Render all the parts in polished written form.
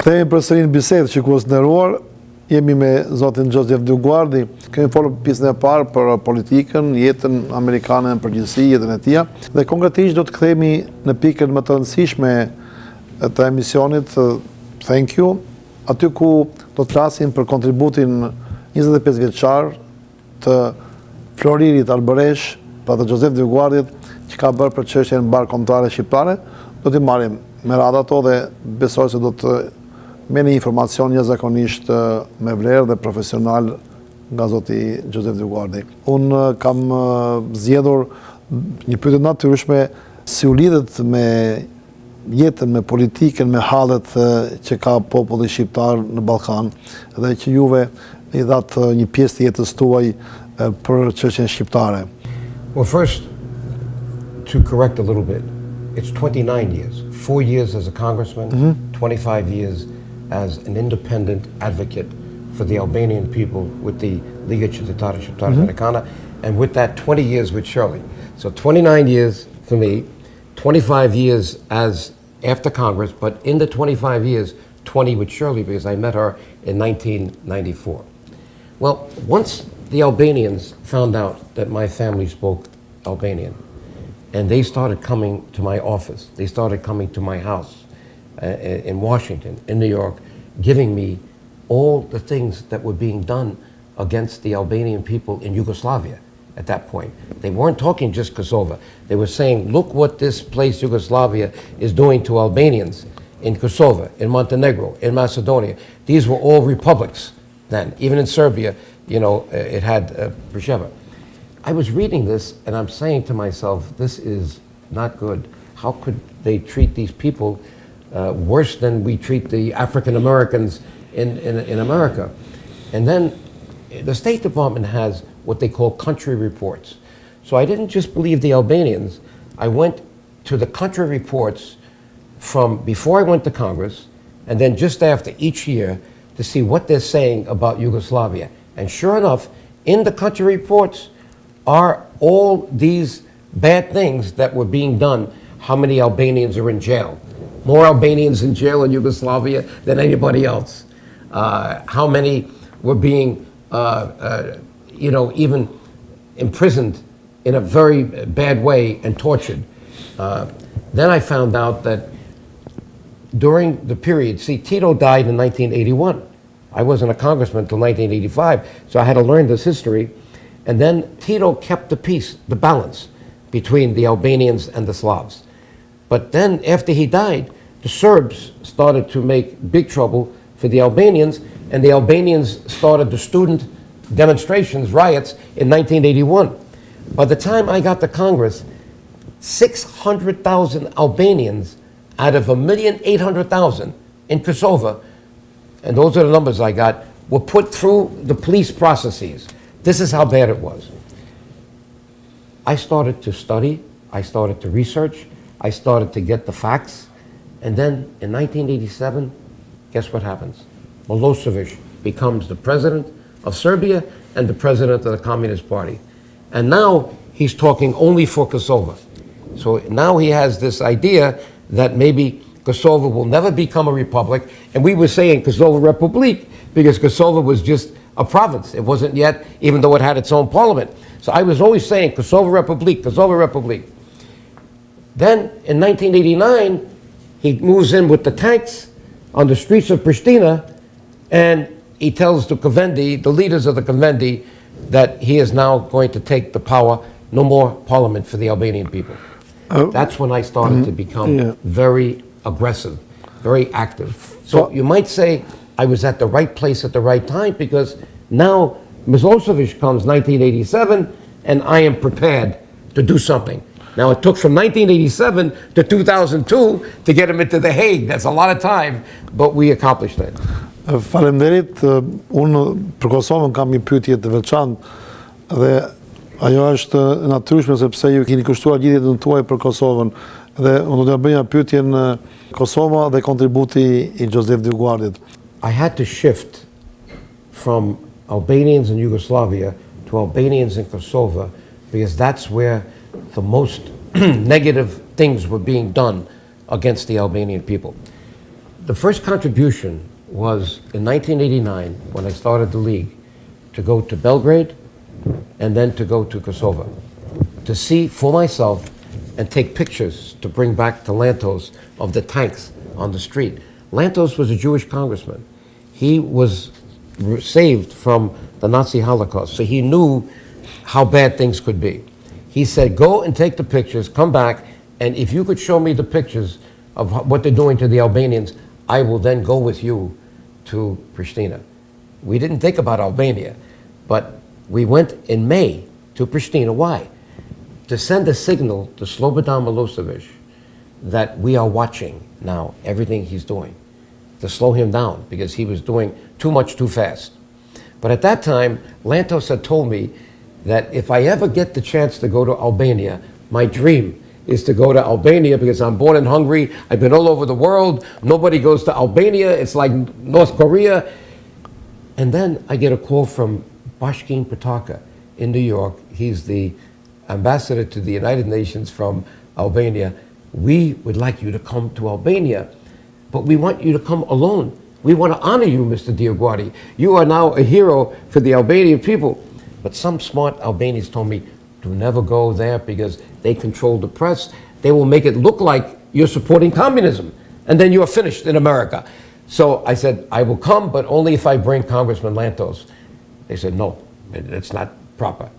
Kthehemi përsëri në bisedë, shikues nderuar. Jemi me zotin Dioguardi. Kemi folur pjesën e parë për politikën, jetën amerikane në përgjithësi, jetën e tij. Dhe konkretisht do të kthehemi në pikën më të rëndësishme të emisionit Thank You, aty ku do të flasim për kontributin 25 vjeçar të Floririt Albëresh, pra të Dioguardit, që ka bërë për çështjen barkombëtare shqiptare. Do t'i marrim me radhë ato dhe besoj se do të merrni informacion jashtëzakonisht me vlerë dhe profesional nga zoti Dioguardi. Unë kam zgjedhur një pyetje natyrshme, si u lidhet me jetën, me politikën, me hallet që ka populli shqiptar në Ballkan dhe që juve i dhatë një pjesë të jetës tuaj për çështjen shqiptare. Well, first, to correct a little bit, it's 29 years, 4 years as a congressman, 25 years as an independent advocate for the Albanian people with the Liga Qytetare Shqiptare Americana, and with that 20 years with Shirley. So 29 years for me, 25 years as after Congress, but in the 25 years, 20 with Shirley because I met her in 1994. Well, once the Albanians found out that my family spoke Albanian, and they started coming to my office, they started coming to my house in Washington, in New York, giving me all the things that were being done against the Albanian people in Yugoslavia at that point. They weren't talking just Kosovo. They were saying, look what this place, Yugoslavia, is doing to Albanians in Kosovo, in Montenegro, in Macedonia. These were all republics then. Even in Serbia, you know, it had Pjesa. I was reading this and I'm saying to myself, this is not good. How could they treat these people worse than we treat the African Americans in America? And then the State Department has what they call country reports. So I didn't just believe the Albanians. I went to the country reports from before I went to Congress and then just after each year to see what they're saying about Yugoslavia. And sure enough, in the country reports are all these bad things that were being done. How many Albanians are in jail? More Albanians in jail in Yugoslavia than anybody else. How many were being, you know, even imprisoned in a very bad way and tortured. Then I found out that during the period, see, Tito died in 1981. I wasn't a congressman until 1985, so I had to learn this history. And then Tito kept the peace, the balance between the Albanians and the Slavs. But then after he died, the Serbs started to make big trouble for the Albanians, and the Albanians started the student demonstrations, riots in 1981. By the time I got to Congress, 600,000 Albanians out of 1,800,000 in Kosovo, and those are the numbers I got, were put through the police processes. This is how bad it was. I started to study, I started to research, I started to get the facts, and then in 1987, guess what happens? Milosevic becomes the president of Serbia and the president of the Communist Party. And now he's talking only for Kosovo. So now he has this idea that maybe Kosovo will never become a republic, and we were saying Kosovo Republic because Kosovo was just a province. It wasn't yet, even though it had its own parliament. So I was always saying Kosovo Republic, Kosovo Republic. Then in 1989, he moves in with the tanks on the streets of Pristina, and he tells the Convendi, the leaders of the Convendi, that he is now going to take the power, no more parliament for the Albanian people. That's when I started to become very aggressive, very active. So you might say I was at the right place at the right time because now Milosevic comes 1987 and I am prepared to do something. Now it took from 1987 to 2002 to get him into The Hague. That's a lot of time, but we accomplished that. Faleminderit, unë për Kosovën kam një pyetje të veçantë dhe ajo është natyrshme sepse ju keni kushtuar lidhjen tuaj për Kosovën dhe unë do të bëj një pyetje në Kosova dhe kontributi i Dioguardit. I had to shift from Albanians in Yugoslavia to Albanians in Kosovo because that's where the most negative things were being done against the Albanian people. The first contribution was in 1989 when I started the League to go to Belgrade and then to go to Kosovo to see for myself and take pictures to bring back to Lantos of the tanks on the street. Lantos was a Jewish congressman. He was saved from the Nazi Holocaust, so he knew how bad things could be. He said, go and take the pictures, come back, and if you could show me the pictures of what they're doing to the Albanians, I will then go with you to Pristina. We didn't think about Albania, but we went in May to Pristina. Why? To send a signal to Slobodan Milosevic that we are watching now everything he's doing, to slow him down because he was doing too much too fast. But at that time, Lantos had told me that if I ever get the chance to go to Albania, my dream is to go to Albania because I'm born in Hungary. I've been all over the world. Nobody goes to Albania. It's like North Korea. And then I get a call from Bashkin Pataka in New York. He's the ambassador to the United Nations from Albania. We would like you to come to Albania, but we want you to come alone. We want to honor you, Mr. Dioguardi. You are now a hero for the Albanian people. But some smart Albanians told me, do never go there because they control the press. They will make it look like you're supporting communism, and then you are finished in America. So I said, I will come, but only if I bring Congressman Lantos. They said, no, it's not proper.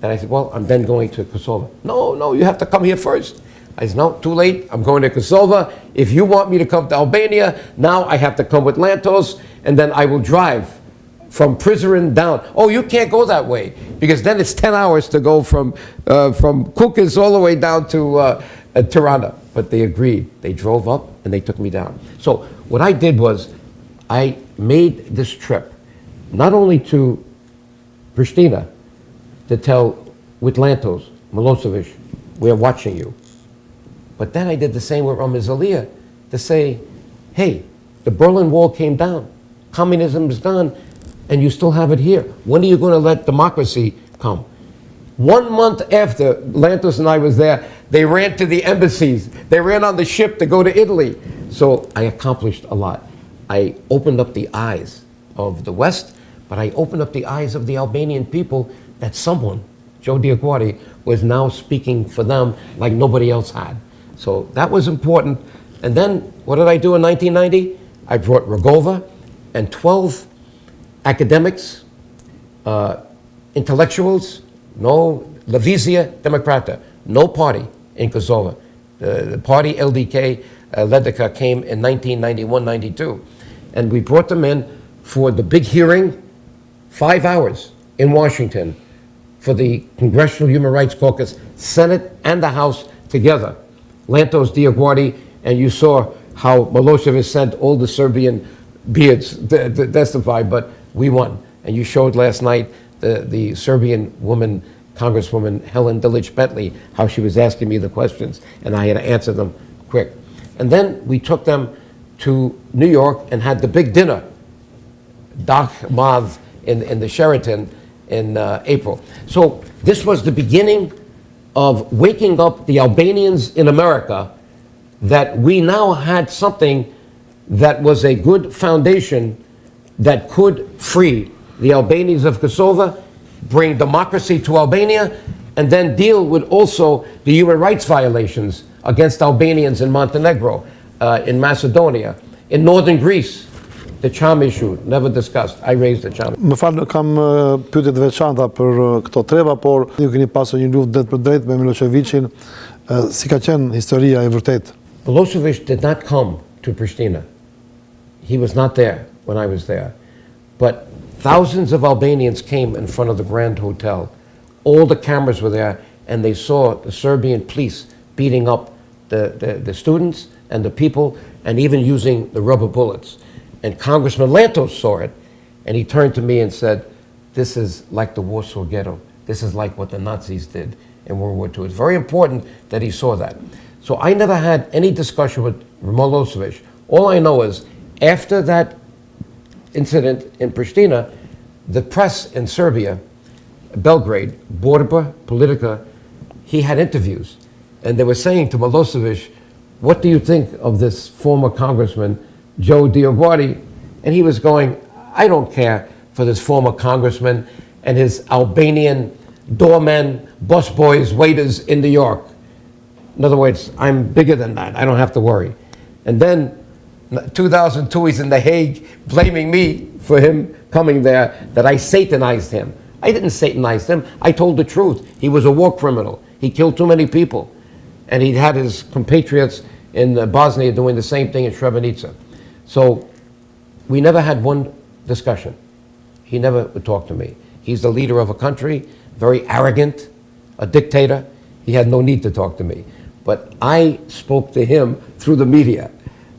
And I said, well, I'm then going to Kosovo. No, you have to come here first. I said, no, too late. I'm going to Kosovo. If you want me to come to Albania, now I have to come with Lantos, and then I will drive from Prizren down. Oh, you can't go that way, because then it's 10 hours to go from Kukis all the way down to Tirana. But they agreed. They drove up, and they took me down. So what I did was I made this trip, not only to Pristina, to tell with Lantos, Milosevic, we're watching you. But then I did the same with Ramizalia to say, hey, the Berlin Wall came down. Communism is gone, and you still have it here. When are you going to let democracy come? 1 month after Lantos and I was there, they ran to the embassies. They ran on the ship to go to Italy. So I accomplished a lot. I opened up the eyes of the West, but I opened up the eyes of the Albanian people that someone, Joe Dioguardi, was now speaking for them like nobody else had. So that was important. And then what did I do in 1990? I brought Rogova and 12 academics, intellectuals, no Levizia Demokrata, no party in Kosovo. The party LDK, Ledeka, came in 1991-92. And we brought them in for the big hearing, 5 hours in Washington for the Congressional Human Rights Caucus, Senate and the House together. Lantos, Dioguardi, and you saw how Milosevic sent all the Serbian beards to testify, but we won. And you showed last night the Serbian woman, Congresswoman Helen Dilic-Bentley, how she was asking me the questions, and I had to answer them quick. And then we took them to New York and had the big dinner, Dak Mav in the Sheraton in April. So this was the beginning of waking up the Albanians in America, that we now had something that was a good foundation that could free the Albanians of Kosovo, bring democracy to Albania, and then deal with also the human rights violations against Albanians in Montenegro, in Macedonia, in northern Greece. The Cham issue, never discussed. I raised the Cham. Më falë, kam pyetje të veçanta për këto treva, por ju keni pasur një luftë drejt për drejt me Milosevicin. Si ka qenë historia e vërtetë? Milosevic did not come to Pristina. He was not there when I was there. But thousands of Albanians came in front of the Grand Hotel. All the cameras were there, and they saw the Serbian police beating up the students and the people, and even using the rubber bullets. And Congressman Lantos saw it, and he turned to me and said, this is like the Warsaw Ghetto. This is like what the Nazis did in World War II. It's very important that he saw that. So I never had any discussion with Milosevic. All I know is, after that incident in Pristina, the press in Serbia, Belgrade, Borba, Politica, he had interviews. And they were saying to Milosevic, what do you think of this former congressman Joe Dioguardi, and he was going, I don't care for this former congressman and his Albanian doormen, busboys, waiters in New York. In other words, I'm bigger than that. I don't have to worry. And then 2002, he's in The Hague blaming me for him coming there, that I satanized him. I didn't satanize him. I told the truth. He was a war criminal. He killed too many people. And he had his compatriots in Bosnia doing the same thing in Srebrenica. So we never had one discussion. He never would talk to me. He's the leader of a country, very arrogant, a dictator. He had no need to talk to me. But I spoke to him through the media,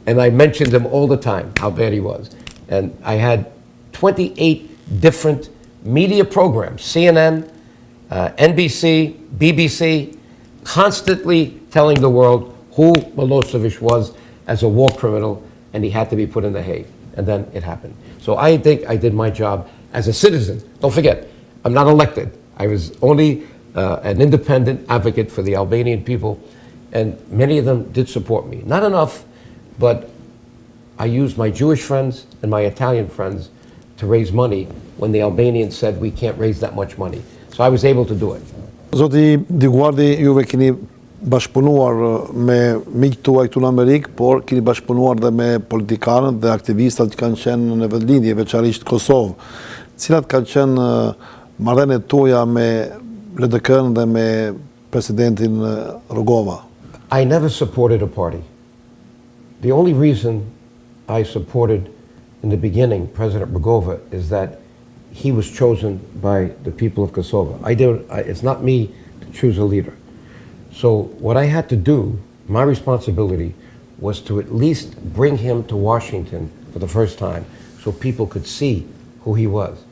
and I mentioned him all the time, how bad he was. And I had 28 different media programs, CNN, NBC, BBC, constantly telling the world who Milosevic was as a war criminal, and he had to be put in The Hague. And then it happened. So I think I did my job as a citizen. Don't forget, I'm not elected. I was only an independent advocate for the Albanian people, and many of them did support me. Not enough, but I used my Jewish friends and my Italian friends to raise money when the Albanians said we can't raise that much money. So I was able to do it. Zoti Dioguardi, juve keni bashkëpunuar me miqtë tuaj këtu në Amerikë, por keni bashkëpunuar dhe me politikanët dhe aktivistat që kanë qenë në vendlindje, veçanërisht Kosovë. Cilat kanë qenë marrëdhëniet tuaja me LDK-n dhe me presidentin Rugova? I never supported a party. The only reason I supported in the beginning President Rugova is that he was chosen by the people of Kosovo. It's not me to choose a leader. So what I had to do, my responsibility, was to at least bring him to Washington for the first time so people could see who he was.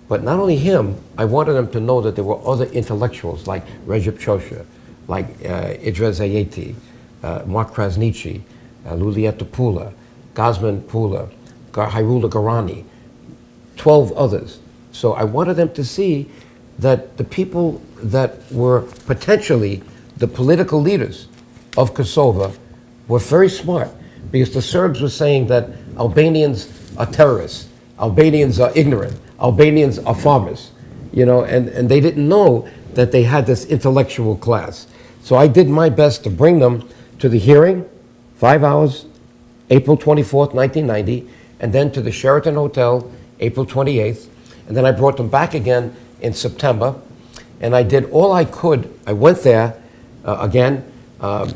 But not only him, I wanted them to know that there were other intellectuals like Recep Chosha, like Idris Ayeti, Mark Krasniqi, Lulieta Pula, Gazman Pula, Hayrullah Garani, 12 others. So I wanted them to see that the people that were potentially the political leaders of Kosovo were very smart, because the Serbs were saying that Albanians are terrorists, Albanians are ignorant, Albanians are farmers, and they didn't know that they had this intellectual class. So I did my best to bring them to the hearing, 5 hours, April 24th, 1990, and then to the Sheraton Hotel, April 28th, and then I brought them back again in September, and I did all I could. I went there again. I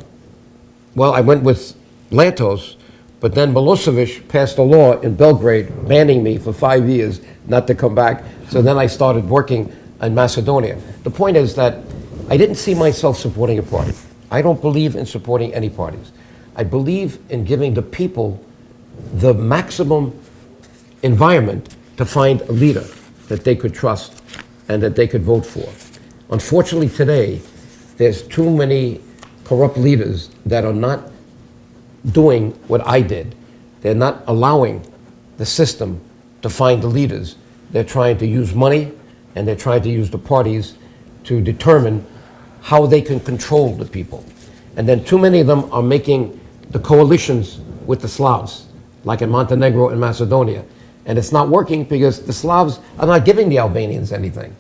went with Lantos, but then Milosevic passed a law in Belgrade banning me for 5 years not to come back. So then I started working in Macedonia. The point is that I didn't see myself supporting a party. I don't believe in supporting any parties. I believe in giving the people the maximum environment to find a leader that they could trust and that they could vote for. Unfortunately today, there's too many corrupt leaders that are not doing what I did. They're not allowing the system to find the leaders. They're trying to use money, and they're trying to use the parties to determine how they can control the people. And then too many of them are making the coalitions with the Slavs, like in Montenegro and Macedonia. And it's not working because the Slavs are not giving the Albanians anything.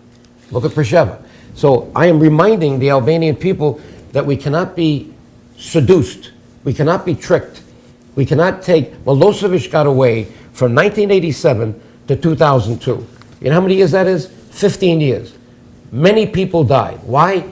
Look at Pjesa. So I am reminding the Albanian people that we cannot be seduced. We cannot be tricked. We cannot take, Milosevic got away from 1987 to 2002. You know how many years that is? 15 years. Many people died. Why?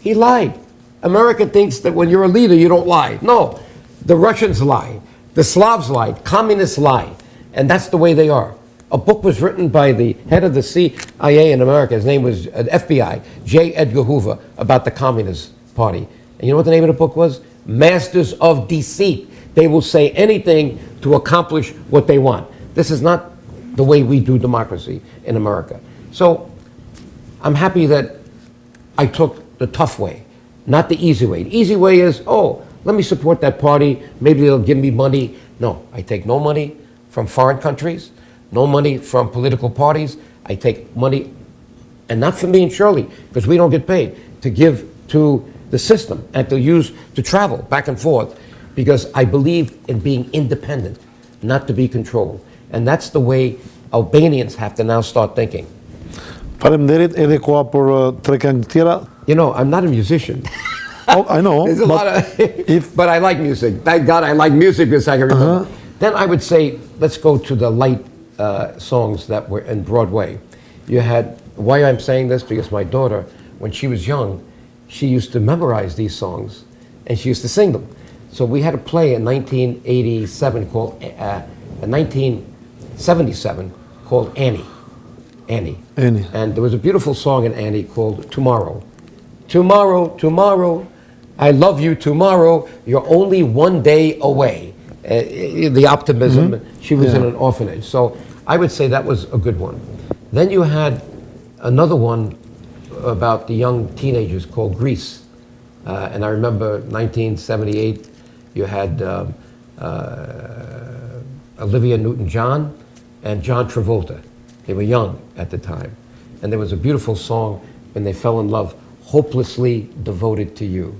He lied. America thinks that when you're a leader, you don't lie. No, the Russians lied. The Slavs lied. Communists lied. And that's the way they are. A book was written by the head of the CIA in America. His name was FBI, J. Edgar Hoover, about the Communist Party. And you know what the name of the book was? Masters of Deceit. They will say anything to accomplish what they want. This is not the way we do democracy in America. So I'm happy that I took the tough way, not the easy way. The easy way is, oh, let me support that party. Maybe they'll give me money. No, I take no money from foreign countries, no money from political parties. I take money, and not from me and Shirley, because we don't get paid, to give to the system and to use to travel back and forth, because I believe in being independent. not to be controlled. And that's the way Albanians have to now start thinking. Faleminderit, edhe koha për tre këngë tjera. You know, I'm not a musician. Oh, I know, There's a lot of, but I like music. Thank God I like music because I can remember. Then I would say, let's go to the light songs that were in Broadway. You had, why I'm saying this, because my daughter, when she was young, she used to memorize these songs and she used to sing them. So we had a play in 1987 called, 1977 called Annie. Annie. And there was a beautiful song in Annie called Tomorrow. Tomorrow, tomorrow, I love you tomorrow, you're only one day away. The optimism, she was in an orphanage. So I would say that was a good one. Then you had another one about the young teenagers called Grease. And I remember 1978, you had Olivia Newton-John and John Travolta. They were young at the time. And there was a beautiful song when they fell in love, Hopelessly Devoted to You.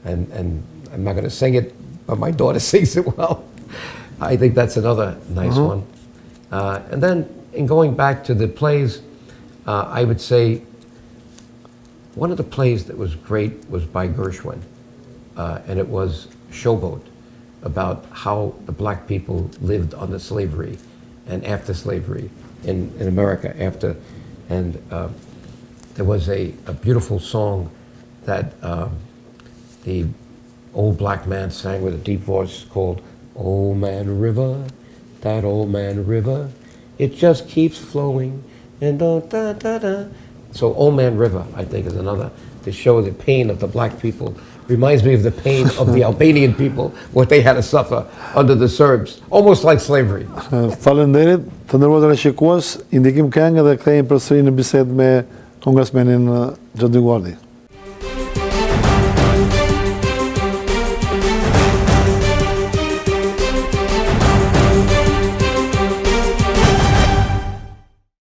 And I'm not going to sing it, but my daughter sings it well. I think that's another nice one. And then in going back to the plays, I would say one of the plays that was great was by Gershwin. And it was Showboat, about how the black people lived under slavery and after slavery in America after. And there was a beautiful song that the old black man sang with a deep voice called Old Man River, that old man river, it just keeps flowing and da da da da. So Old Man River, I think, is another to show the pain of the black people. Reminds me of the pain of the Albanian people, what they had to suffer under the Serbs, almost like slavery. Faleminderit, të nderuar shikues, indikim këngë dhe kthehemi përsëri në bisedë me Congressmanin Dioguardi.